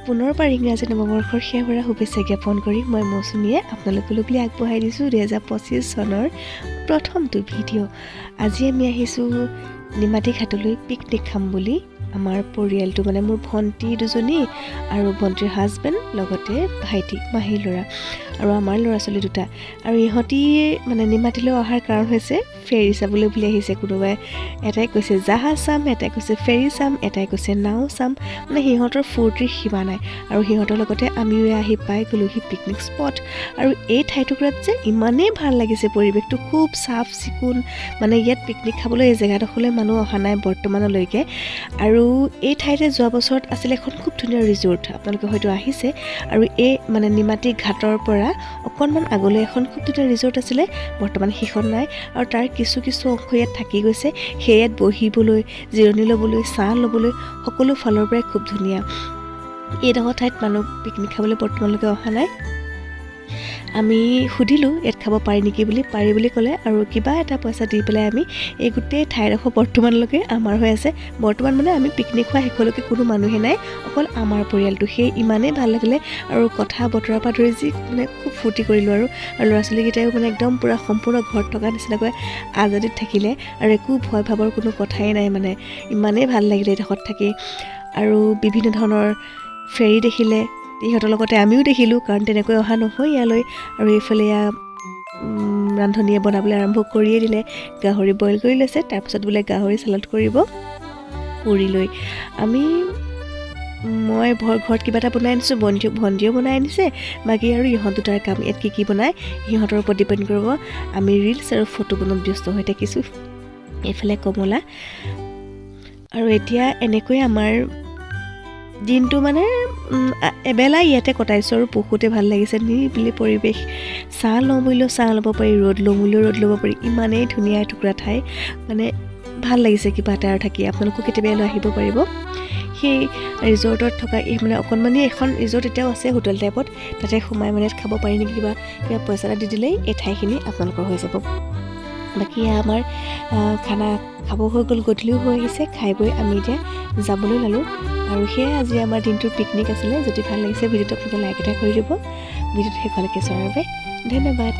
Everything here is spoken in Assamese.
পুনৰ পাৰ ইংৰাজী নৱবৰ্ষৰ সেৱা শুভেচ্ছা জ্ঞাপন কৰি মই মৌচুমীয়ে আপোনালোকলৈ বুলি আগবঢ়াই দিছোঁ 2025 চনৰ প্ৰথমটো ভিডিঅ'। আজি আমি আহিছোঁ নিমাতী ঘাটলৈ পিকনিক খাম বুলি। আমাৰ পৰিয়ালটো মানে মোৰ ভণ্টি দুজনী আৰু ভণ্টিৰ হাজবেণ্ড লগতে ভাইটি মাহীৰ ল'ৰা আৰু আমাৰ ল'ৰা ছোৱালী দুটা। আৰু ইহঁতি মানে নিমাতীলৈ অহাৰ কাৰণ হৈছে ফেৰী চাবলৈ বুলি আহিছে। কোনোবাই এটাই কৈছে জাহাজ চাম, এটাই কৈছে ফেৰী চাম, এটাই কৈছে নাও চাম। মানে সিহঁতৰ ফূৰ্তিৰ সীমা নাই। আৰু সিহঁতৰ লগতে আমিও আহি পাই গ'লোহি পিকনিক স্পট। আৰু এই ঠাইটুকুৰাত যে ইমানেই ভাল লাগিছে, পৰিৱেশটো খুব চাফ চিকুণ। মানে ইয়াত পিকনিক খাবলৈ এই জেগাডোখৰলৈ মানুহ অহা নাই বৰ্তমানলৈকে। আৰু এই ঠাইতে যোৱা বছৰত আছিলে এখন খুব ধুনীয়া ৰিজৰ্ট, আপোনালোকে হয়তো আহিছে। আৰু এই মানে নিমাতী ঘাটৰ পৰা অকণমান আগলৈ এখন খুব ধুনীয়া ৰিজৰ্ট আছিলে, বৰ্তমান সেইখন নাই। আৰু তাৰ কিছু অংশ ইয়াত থাকি গৈছে। সেয়াত বহিবলৈ, জিৰণি ল'বলৈ, ছাঁ ল'বলৈ সকলো ফালৰ পৰাই খুব ধুনীয়া। এইডোখৰ ঠাইত মানুহ পিকনিক খাবলৈ বৰ্তমানলৈকে অহা নাই। আমি সুধিলোঁ ইয়াত খাব পাৰি নেকি বুলি, পাৰি বুলি ক'লে। আৰু কিবা এটা পইচা দি পেলাই আমি এই গোটেই ঠাইডোখৰ বৰ্তমানলৈকে আমাৰ হৈ আছে। বৰ্তমান মানে আমি পিকনিক খোৱা শেষলৈকে কোনো মানুহে নাই, অকল আমাৰ পৰিয়ালটো। সেই ইমানেই ভাল লাগিলে। আৰু কথা বতৰাৰ পৰা ধৰি যি মানে খুব ফূৰ্তি কৰিলোঁ। আৰু ল'ৰা ছোৱালীকেইটাইও মানে একদম পূৰা সম্পূৰ্ণ ঘৰত থকা নিচিনাকৈ আজাদীত থাকিলে। আৰু একো ভয় ভাবৰ কোনো কথাই নাই, মানে ইমানেই ভাল লাগিলে এইডোখৰত থাকি। আৰু বিভিন্ন ধৰণৰ ফেৰী দেখিলে, ইহঁতৰ লগতে আমিও দেখিলোঁ, কাৰণ তেনেকৈ অহা নহয় ইয়ালৈ। আৰু এইফালে ৰান্ধনীয়ে বনাবলৈ আৰম্ভ কৰিয়ে দিলে। গাহৰি বইল কৰি লৈছে, তাৰপিছত বোলে গাহৰি চালাড কৰিব পুৰি লৈ। মই ঘৰত কিবা এটা বনাই আনিছোঁ, ভণ্টিও বনাই আনিছে। বাকী আৰু ইহঁত দুটাৰ কাম, ইয়াত কি বনায় সিহঁতৰ ওপৰত ডিপেণ্ড কৰিব। আমি ৰিলছ আৰু ফটো বনোৱাত ব্যস্ত হৈ থাকিছোঁ। এইফালে কমলা। আৰু এতিয়া এনেকৈ আমাৰ দিনটো মানে এবেলা ইয়াতে কটাইছোঁ। আৰু বহুতে ভাল লাগিছে, নিৰিবিলি পৰিৱেশ। ছাঁ লওঁ বুলিলেও ছাঁ ল'ব পাৰি, ৰ'দ লওঁ বুলিলেও ৰ'দ ল'ব পাৰি। ইমানেই ধুনীয়া এটুকুৰা ঠাই, মানে ভাল লাগিছে কিবা এটা আৰু থাকি। আপোনালোকো কেতিয়াবা ইয়ালৈ আহিব পাৰিব। সেই ৰিজৰ্টত থকা মানে অকণমানি এখন ৰিজৰ্ট এতিয়াও আছে, হোটেল টাইপত। তাতে সোমাই মানে খাব পাৰি নেকি, কিবা পইচা এটা দি দিলেই এই ঠাইখিনি আপোনালোকৰ হৈ যাব। বাকী আমাৰ খানা খাব হৈ গ'ল, গধূলিও হৈ আহিছে। খাই বৈ আমি এতিয়া যাবলৈ ল'লোঁ। আৰু সেয়াই আজি আমাৰ দিনটোৰ পিকনিক আছিলে। যদি ভাল লাগিছে ভিডিঅ'টো আপোনালোকে লাইক এটা কৰি দিব। ভিডিঅ'টো শেষলৈকে চোৱাৰ বাবে ধন্যবাদ।